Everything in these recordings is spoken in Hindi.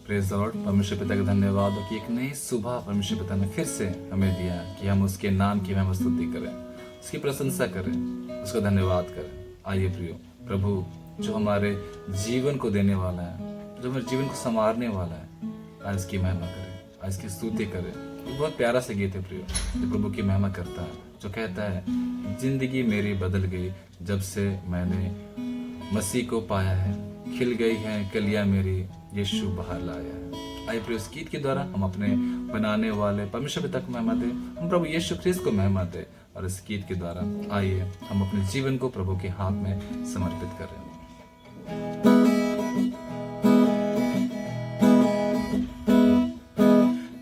Praise Lord. परमेश्वर पिता का धन्यवाद हो कि एक नई सुबह परमेश्वर पिता ने फिर से हमें दिया कि हम उसके नाम की महिमा स्तुति करें, उसकी प्रशंसा करें, उसका धन्यवाद करें। आइए प्रियो, प्रभु जो हमारे जीवन को देने वाला है, जो हमारे जीवन को संवारने वाला है, आज इसकी महिमा करें, आज इसकी स्तुति करें। बहुत प्यारा सा गीत है प्रियो, जो प्रभु की महिमा करता है, जो कहता है जिंदगी मेरी बदल गई जब से मैंने मसीह को पाया है, खिल गई है कलियां मेरी, यीशु बाहर लाया है। आइए प्रिय, इस गीत के द्वारा हम अपने बनाने वाले परमेश्वर पिता को महिमा दें, हम प्रभु यीशु ख्रिस्त को महिमा दें। और इस गीत के द्वारा आइए हम अपने जीवन को प्रभु के हाथ में समर्पित करें।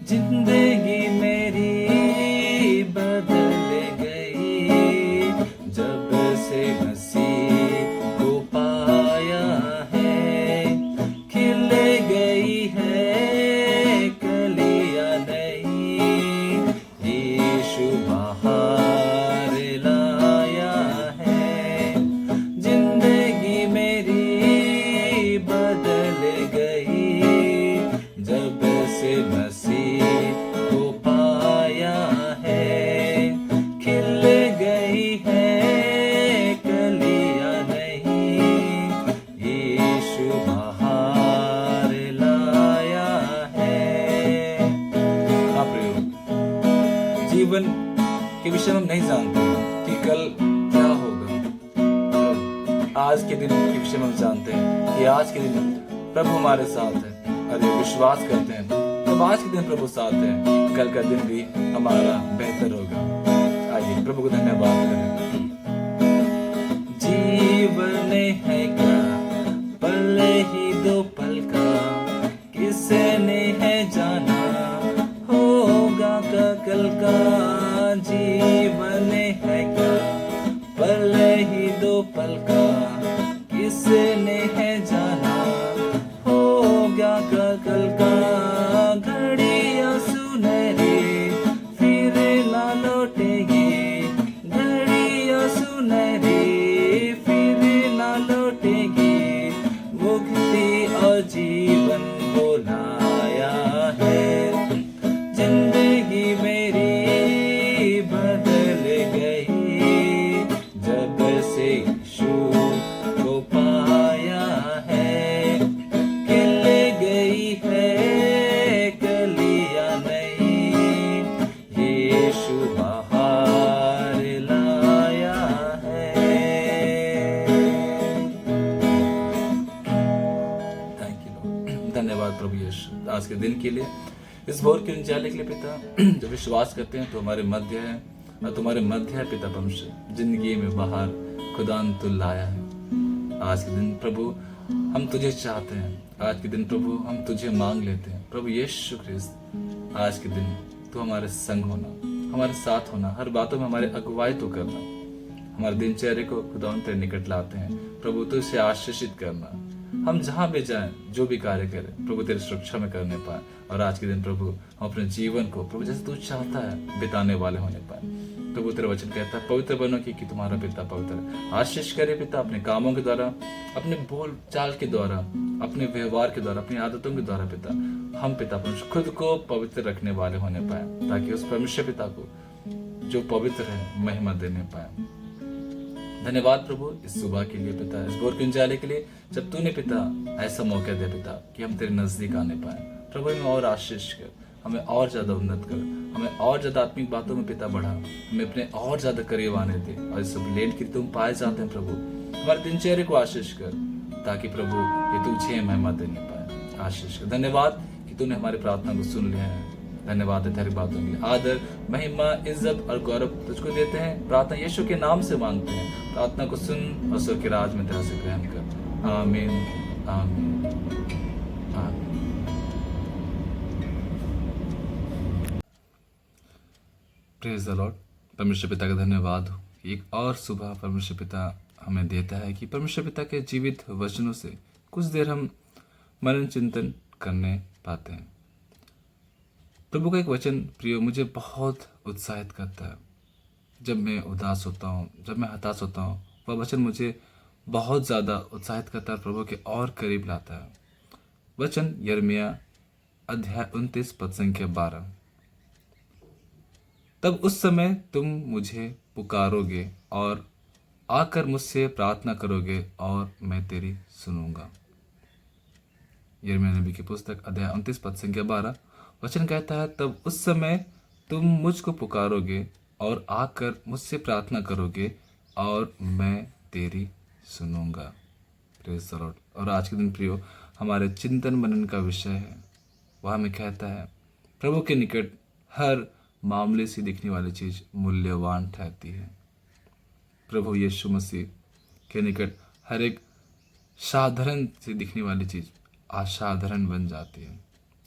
जिंदगी मेरी बदल गई जब से मसीह को पाया है, खिल गई है कलियां नई, यीशु बाहर लाया है। जिंदगी मेरी बदल गई जब से मसीह को पाया है, खिल गई है कलियां नहीं, यीशु बाहर लाया है। हाँ प्रियो, जीवन के विषय में हम नहीं जानते कि कल क्या होगा। आज के दिन के विषय में हम जानते हैं कि आज के दिन प्रभु हमारे साथ है। अरे विश्वास करते हैं तब आज के दिन प्रभु साथ है, कल का दिन भी हमारा बेहतर होगा। आइए प्रभु को धन्यवाद करें। जीवन है क्या पल ही दो पल का, किसने है जाना होगा का कल का। जीवन है क्या पल ही दो पल का, किसने है जाना होगा का कल का। घड़ियां सुनहरी फिर ना लौटेगी, घड़ियां सुनहरी फिर ना लौटेगी, मुक्ति और जीवन को लाया है। जिंदगी मेरी बदल गई जब से यीशु को पाया है, खिल गई है कलियां नई, यीशु बाहर लाया है। Thank you Lord. धन्यवाद प्रभु यीशु आज के दिन के लिए, इस भोर के उजाले के लिए पिता। जो विश्वास करते हैं तो हमारे मध्य है और तुम्हारे मध्य है पिता परमेश्वर, जिंदगी में बाहर खुदा तू लाया है। आज के दिन प्रभु हम तुझे चाहते हैं, आज के दिन प्रभु हम तुझे मांग लेते हैं। प्रभु यीशु ख्रिस्त आज के दिन तू हमारे संग होना, हमारे साथ होना, हर बातों में हमारे अगुवाई तो करना, हमारे दिनचर्या को खुदा तेरे निकट लाते हैं। प्रभु तू इसे आशीषित करना, हम जहाँ भी जाएं, जो भी कार्य करें प्रभु तेरी सुरक्षा में करने पाए। और आज के दिन प्रभु हम अपने जीवन को प्रभु जैसे तू चाहता है बिताने वाले होने पाए। प्रभु तेरा वचन कहता है पवित्र बनो कि तुम्हारा पिता पवित्र है। आशीष करे पिता अपने कामों के द्वारा, अपने बोल चाल के द्वारा, अपने व्यवहार के द्वारा, अपनी आदतों के द्वारा पिता हम पिता परमेश्वर खुद को पवित्र रखने वाले होने पाए, ताकि उस परमेश्वर पिता को जो पवित्र है महिमा देने पाए। धन्यवाद प्रभु इस सुबह के लिए पिता, इस भोर के उजाले के लिए, जब तूने पिता ऐसा मौका दे पिता कि हम तेरे नजदीक आने पाए। प्रभु हमें और आशीष कर, हमें और ज्यादा उन्नत कर, हमें और ज्यादा आत्मिक बातों में पिता बढ़ा, हमें अपने और ज्यादा करीब आने दे। और इस सब लेन की तुम पाए जाते हैं प्रभु, हमारे दिनचर्या को आशीष कर, ताकि प्रभु ये तुझे महिमा देने पाए। आशीष कर। धन्यवाद कि तूने हमारी प्रार्थना को सुन लिया है। धन्यवाद है तेरी बातों के लिए। आदर, महिमा, इज्जत और गौरव तुझको देते हैं। प्रार्थना यीशु के नाम से मांगते हैं। प्रार्थना को सुन और स्वर्ग के राज में तेरा से ग्रहण कर। आमीन, आमीन, आमीन। Praise the Lord. परमेश्वर पिता का धन्यवाद हो। एक और सुबह परमेश्वर पिता हमें देता है कि परमेश्वर पिता के जीवित वचनों से कुछ देर हम मनन चिंतन करने पाते हैं। प्रभु का एक वचन प्रियो मुझे बहुत उत्साहित करता है। जब मैं उदास होता हूँ, जब मैं हताश होता हूँ, वह वचन मुझे बहुत ज़्यादा उत्साहित करता है, प्रभु के और करीब लाता है। वचन यिर्मयाह अध्याय 29 पद संख्या 12। तब उस समय तुम मुझे पुकारोगे और आकर मुझसे प्रार्थना करोगे और मैं तेरी सुनूंगा। यिर्मयाह नबी की पुस्तक अध्याय 29 पद संख्या 12 वचन कहता है, तब उस समय तुम मुझको पुकारोगे और आकर मुझसे प्रार्थना करोगे और मैं तेरी सुनूंगा। Praise the Lord. और आज के दिन प्रियो, हमारे चिंतन मनन का विषय है, वहाँ में कहता है, प्रभु के निकट हर मामले से दिखने वाली चीज मूल्यवान ठहरती है। प्रभु यीशु मसीह के निकट हर एक साधारण से दिखने वाली चीज असाधारण बन जाती है।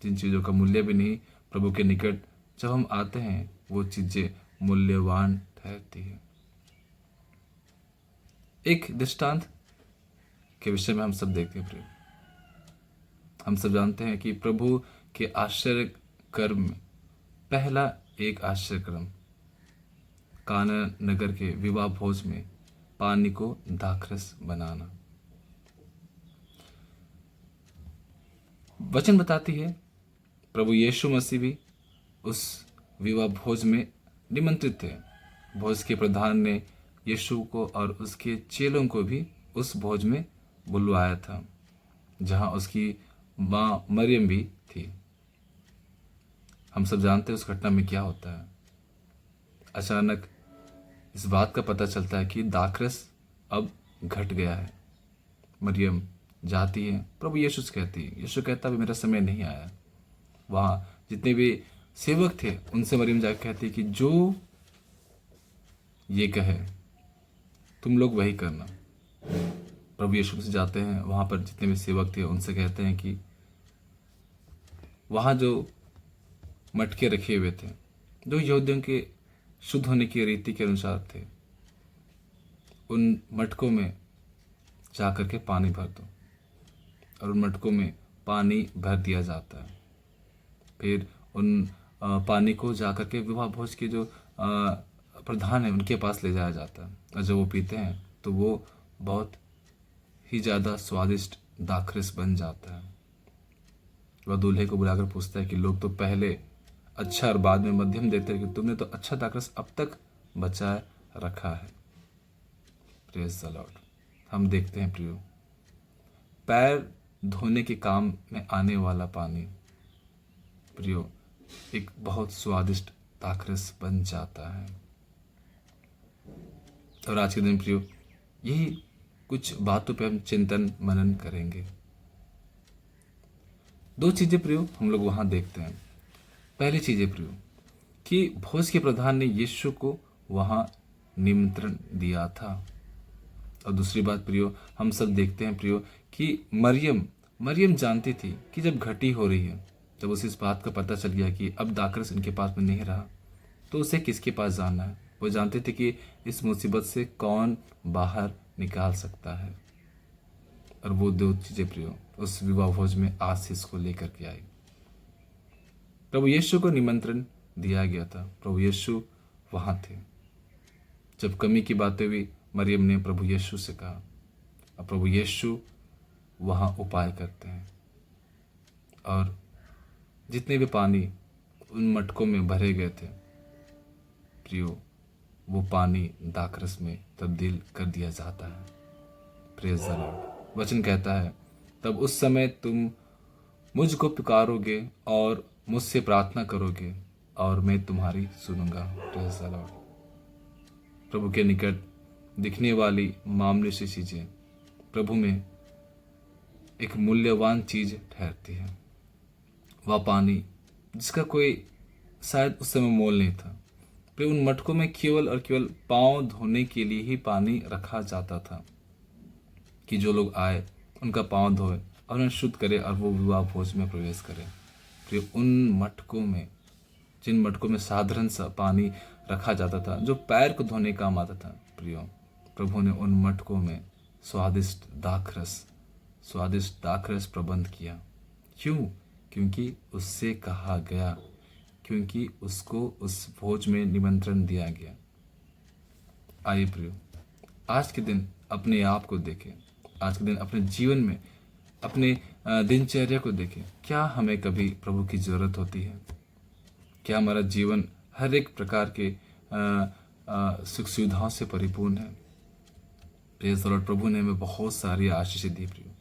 जिन चीज़ों का मूल्य भी नहीं, प्रभु के निकट जब हम आते हैं वो चीज़ें मूल्यवान ठहरती है। एक दृष्टांत के विषय में हम सब देखते हैं प्रिय। हम सब जानते हैं कि प्रभु के आश्चर्य कर्म में पहला एक आश्चर्य कर्म काना नगर के विवाह भोज में पानी को दाखरस बनाना। वचन बताती है प्रभु यीशु मसीह भी उस विवाह भोज में निमंत्रित थे। भोज के प्रधान ने यीशु को और उसके चेलों को भी उस भोज में बुलवाया था, जहां उसकी माँ मरियम भी थी। हम सब जानते हैं उस घटना में क्या होता है। अचानक इस बात का पता चलता है कि दाखरस अब घट गया है। मरियम जाती है, प्रभु यीशु से कहती है, यीशु कहता है मेरा समय नहीं आया। वहाँ जितने भी सेवक थे उनसे मरियम जाकर कहती है कि जो ये कहे तुम लोग वही करना। प्रभु यीशु से जाते हैं, वहाँ पर जितने भी सेवक थे उनसे कहते हैं कि वहाँ जो मटके रखे हुए थे जो यहूदियों के शुद्ध होने की रीति के अनुसार थे, उन मटकों में जाकर के पानी भर दो। और उन मटकों में पानी भर दिया जाता है। फिर उन पानी को जाकर के विवाह भोज के जो प्रधान है उनके पास ले जाया जाता है। और जब वो पीते हैं तो वो बहुत ही ज़्यादा स्वादिष्ट दाखरस बन जाता है। वह दूल्हे को बुलाकर पूछता है कि लोग तो पहले अच्छा और बाद में मध्यम देते हैं, कि तुमने तो अच्छा दाखरस अब तक बचाए रखा है। Praise the Lord. हम देखते हैं प्रियो, पैर धोने के काम में आने वाला पानी प्रियो एक बहुत स्वादिष्ट दाखरस बन जाता है। और आज के दिन प्रियो यही कुछ बातों पे हम चिंतन मनन करेंगे। दो चीजें प्रियो हम लोग वहां देखते हैं। पहली चीजें प्रियो कि भोज के प्रधान ने यीशु को वहां निमंत्रण दिया था। और दूसरी बात प्रियो हम सब देखते हैं प्रियो कि मरियम जानती थी कि जब घटी हो रही है, जब उसे इस बात का पता चल गया कि अब दाखरस इनके पास में नहीं रहा, तो उसे किसके पास जाना है। वो जानते थे कि इस मुसीबत से कौन बाहर निकाल सकता है। और वो दो चीजें प्रियो उस विवाह भोज में आशीष को लेकर के आई। प्रभु यीशु को निमंत्रण दिया गया था, प्रभु यीशु वहां थे। जब कमी की बातें हुई, मरियम ने प्रभु यीशु से कहा, और प्रभु यीशु वहां उपाय करते हैं। और जितने भी पानी उन मटकों में भरे गए थे प्रियो, वो पानी दाखरस में तब्दील कर दिया जाता है। Praise the Lord. वचन कहता है, तब उस समय तुम मुझको पुकारोगे और मुझसे प्रार्थना करोगे और मैं तुम्हारी सुनूंगा। Praise the Lord. प्रभु के निकट दिखने वाली मामूली सी चीजें प्रभु में एक मूल्यवान चीज ठहरती है। वह पानी जिसका कोई शायद उस समय मोल नहीं था, फिर उन मटकों में केवल और केवल पांव धोने के लिए ही पानी रखा जाता था, कि जो लोग आए उनका पांव धोए और उन्हें शुद्ध करे और वो विवाह भोज में प्रवेश करे। फिर उन मटकों में, जिन मटकों में साधारण सा पानी रखा जाता था जो पैर को धोने काम आता था प्रियो, प्रभु ने उन मटकों में स्वादिष्ट दाखरस प्रबंध किया। क्यों? क्योंकि उससे कहा गया, क्योंकि उसको उस भोज में निमंत्रण दिया गया। आइए प्रियो, आज के दिन अपने आप को देखें। आज के दिन अपने जीवन में अपने दिनचर्या को देखें। क्या हमें कभी प्रभु की ज़रूरत होती है? क्या हमारा जीवन हर एक प्रकार के सुख सुविधाओं से परिपूर्ण है? Praise the Lord. प्रभु ने हमें बहुत सारी आशीषें दी प्रियो,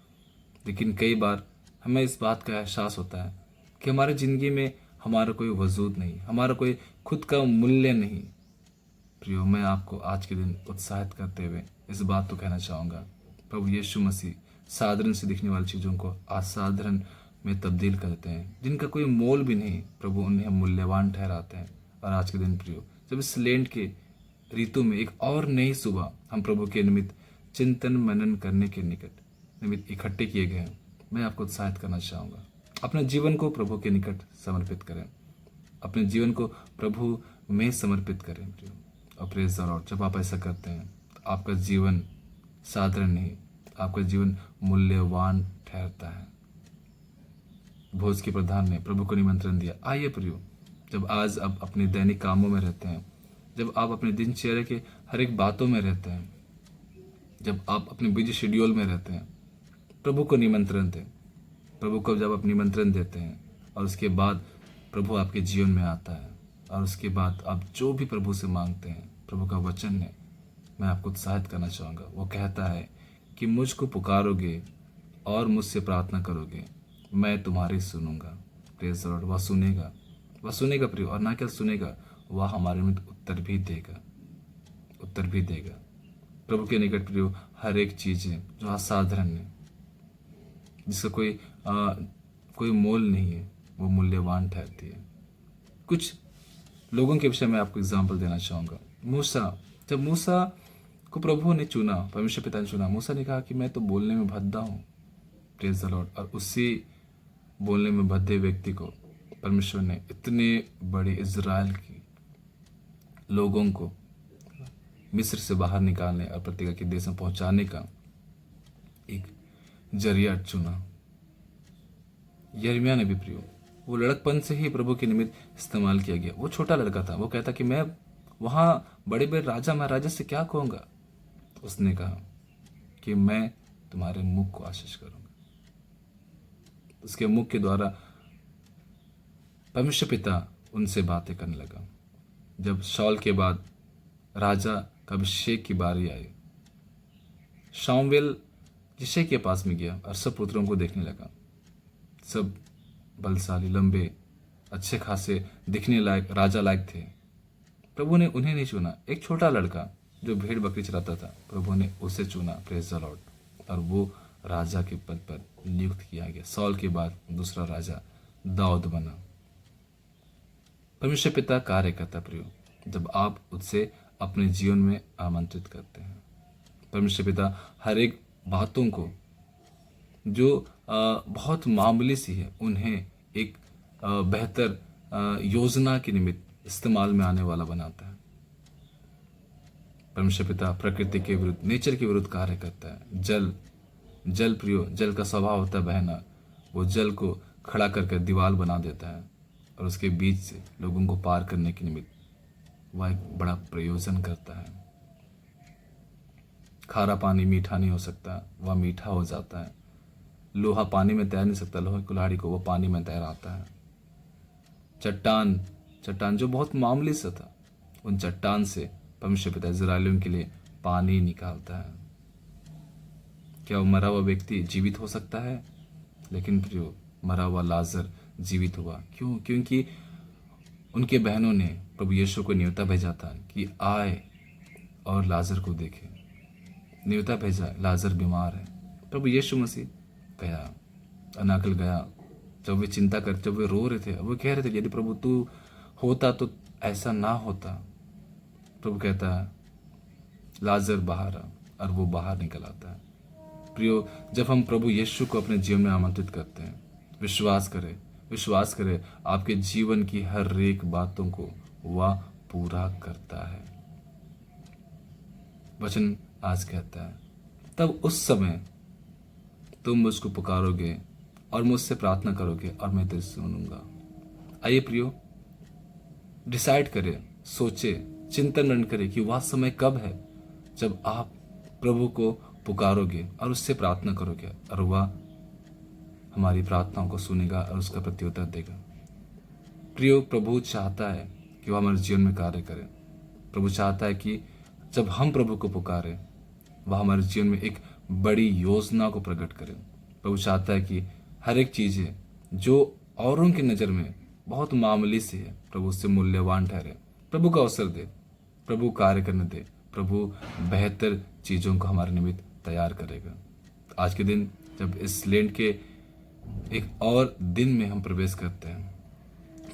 लेकिन कई बार हमें इस बात का एहसास होता है कि हमारी ज़िंदगी में हमारा कोई वजूद नहीं, हमारा कोई खुद का मूल्य नहीं। प्रियो, मैं आपको आज के दिन उत्साहित करते हुए इस बात को कहना चाहूँगा, प्रभु यीशु मसीह साधारण से दिखने वाली चीज़ों को असाधारण में तब्दील करते हैं, जिनका कोई मोल भी नहीं। प्रभु उन्हें मूल्यवान ठहराते हैं। और आज के दिन प्रियो, जब इस लेंट के ऋतु में एक और नई सुबह हम प्रभु के निमित्त चिंतन मनन करने के निमित्त इकट्ठे किए गए हैं, मैं आपको उत्साहित करना चाहूँगा, अपने जीवन को प्रभु के निकट समर्पित करें, अपने जीवन को प्रभु में समर्पित करें प्रियो। और प्रेज़ द लॉर्ड, जब आप ऐसा करते हैं तो आपका जीवन साधारण नहीं, आपका जीवन मूल्यवान ठहरता है। भोज के प्रधान ने प्रभु को निमंत्रण दिया, आइए प्रियो, जब आज आप अपने दैनिक कामों में रहते हैं, जब आप अपने दिनचर्या के हर एक बातों में रहते हैं, जब आप अपने बिजी शेड्यूल में रहते हैं, प्रभु को निमंत्रण दें। प्रभु को जब आप निमंत्रण देते हैं और उसके बाद प्रभु आपके जीवन में आता है, और उसके बाद आप जो भी प्रभु से मांगते हैं, प्रभु का वचन है, मैं आपको उत्साहित करना चाहूँगा। वो कहता है कि मुझको पुकारोगे और मुझसे प्रार्थना करोगे, मैं तुम्हारी सुनूंगा। Praise the Lord. वह सुनेगा प्रियो, और ना क्या सुनेगा, वह हमारे में उत्तर भी देगा, उत्तर भी देगा। प्रभु के निकट प्रियो हर एक चीज़ है जो असाधारण है, जिसका कोई मोल नहीं है, वो मूल्यवान ठहरती है। कुछ लोगों के विषय में आपको एग्जाम्पल देना चाहूँगा। मूसा, जब मूसा को प्रभु ने चुना, परमेश्वर पिता ने चुना, मूसा ने कहा कि मैं तो बोलने में भद्दा हूँ। Praise the Lord. और उसी बोलने में भद्दे व्यक्ति को परमेश्वर ने इतने बड़े इज़राइल की लोगों को मिस्र से बाहर निकालने और प्रतिज्ञा के देश में पहुंचाने का एक जरिया चुना। यिर्मयाह ने भी प्रियो, वो लड़कपन से ही प्रभु के निमित्त इस्तेमाल किया गया। वो छोटा लड़का था, वो कहता कि मैं वहाँ बड़े बड़े राजा महाराजा से क्या कहूँगा। उसने कहा कि मैं तुम्हारे मुख को आशीष करूँगा। उसके मुख के द्वारा परमेश्वर पिता उनसे बातें करने लगा। जब शाऊल के बाद राजा का अभिषेक की बारी आई, शामुएल यिशै के पास में गया और सब पुत्रों को देखने लगा। सब बलशाली, लंबे, अच्छे खासे, दिखने लायक, राजा लायक थे। प्रभु ने उन्हें नहीं चुना। एक छोटा लड़का जो भेड़ बकरी चराता था, प्रभु ने उसे चुना। Praise the Lord. और वो राजा के पद पर नियुक्त किया गया। सौल के बाद दूसरा राजा दाऊद बना। परमेश्वर पिता कार्य करता प्रियो, जब आप उससे अपने जीवन में आमंत्रित करते हैं। परमेश्वर पिता हर एक बातों को जो बहुत मामूली सी है, उन्हें एक बेहतर योजना के निमित्त इस्तेमाल में आने वाला बनाता है। परमेश्वर पिता प्रकृति के विरुद्ध, नेचर के विरुद्ध कार्य करता है। जल प्रियो, जल का स्वभाव होता है बहना। वो जल को खड़ा करके दीवार बना देता है और उसके बीच से लोगों को पार करने के निमित्त वह एक बड़ा प्रयोजन करता है। खारा पानी मीठा नहीं हो सकता, वह मीठा हो जाता है। लोहा पानी में तैर नहीं सकता, लोहे कुल्हाड़ी को वो पानी में तैराता है। चट्टान जो बहुत मामूली सा था, उन चट्टान से परमेश्वर पिता इज़राइलियों के लिए पानी निकालता है। क्या वो मरा हुआ व्यक्ति जीवित हो सकता है? लेकिन प्रियो, मरा हुआ लाजर जीवित हुआ। क्यों? क्योंकि उनके बहनों ने प्रभु यीशु को न्योता भेजा था कि आए और लाजर को देखे। न्योता भेजा, लाजर बीमार है। प्रभु यीशु मसीह गया, अनाकल गया। जब वे चिंता कर, जब वे रो रहे थे, वो कह रहे थे यदि प्रभु तू होता तो ऐसा ना होता। प्रभु कहता है लाजर बाहर आ, और वो बाहर निकल आता है। प्रियो, जब हम प्रभु यीशु को अपने जीवन में आमंत्रित करते हैं, विश्वास करें आपके जीवन की हर एक बातों को वह पूरा करता है। वचन आज कहता है, तब उस समय तुम मुझको पुकारोगे और मुझसे प्रार्थना करोगे और मैं तेरे सुनूंगा। आइए प्रियो, डिसाइड करें, सोचे, चिंतन मनन करें कि वह समय कब है जब आप प्रभु को पुकारोगे और उससे प्रार्थना करोगे और वह हमारी प्रार्थनाओं को सुनेगा और उसका प्रत्युत्तर देगा। प्रियो, प्रभु चाहता है कि वो हमारे जीवन में कार्य करे। प्रभु चाहता है कि जब हम प्रभु को पुकारें, वह हमारे जीवन में एक बड़ी योजना को प्रकट करे। प्रभु चाहता है कि हर एक चीज़ें जो औरों की नज़र में बहुत मामूली सी है, प्रभु उससे मूल्यवान ठहरे। प्रभु को अवसर दे, प्रभु कार्य करने दे, प्रभु बेहतर चीज़ों को हमारे निमित्त तैयार करेगा। आज के दिन जब इस लेंट के एक और दिन में हम प्रवेश करते हैं,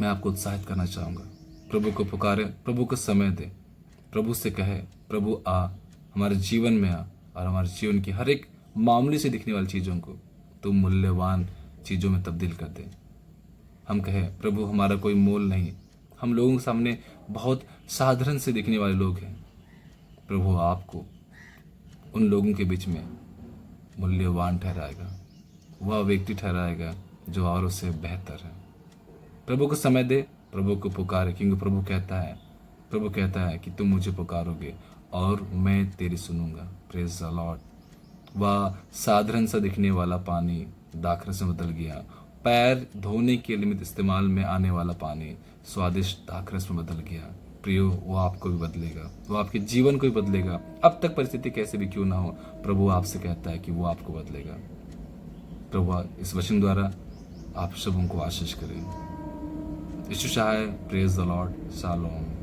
मैं आपको उत्साहित करना चाहूँगा। प्रभु को पुकारे, प्रभु को समय दे, प्रभु से कहे, प्रभु आ, हमारे जीवन में आ और हमारे जीवन की हर एक मामूली से दिखने वाली चीज़ों को तो मूल्यवान चीज़ों में तब्दील कर दे। हम कहें, प्रभु हमारा कोई मोल नहीं, हम लोगों के सामने बहुत साधारण से दिखने वाले लोग हैं। प्रभु आपको उन लोगों के बीच में मूल्यवान ठहराएगा, वह व्यक्ति ठहराएगा जो औरों से बेहतर है। प्रभु को समय दे, प्रभु को पुकारे, क्योंकि प्रभु कहता है कि तुम मुझे पुकारोगे और मैं तेरी सुनूंगा। Praise the Lord. वह साधारण सा दिखने वाला पानी दाखरस में बदल गया। पैर धोने के निमित्त इस्तेमाल में आने वाला पानी स्वादिष्ट दाखरस में बदल गया। प्रियो, वो आपको भी बदलेगा, वो आपके जीवन को भी बदलेगा। अब तक परिस्थिति कैसे भी क्यों ना हो, प्रभु आपसे कहता है कि वो आपको बदलेगा। प्रभु इस वचन द्वारा आप सबों को आशीष करें। यीशु चाहे। Praise the Lord. शालोम।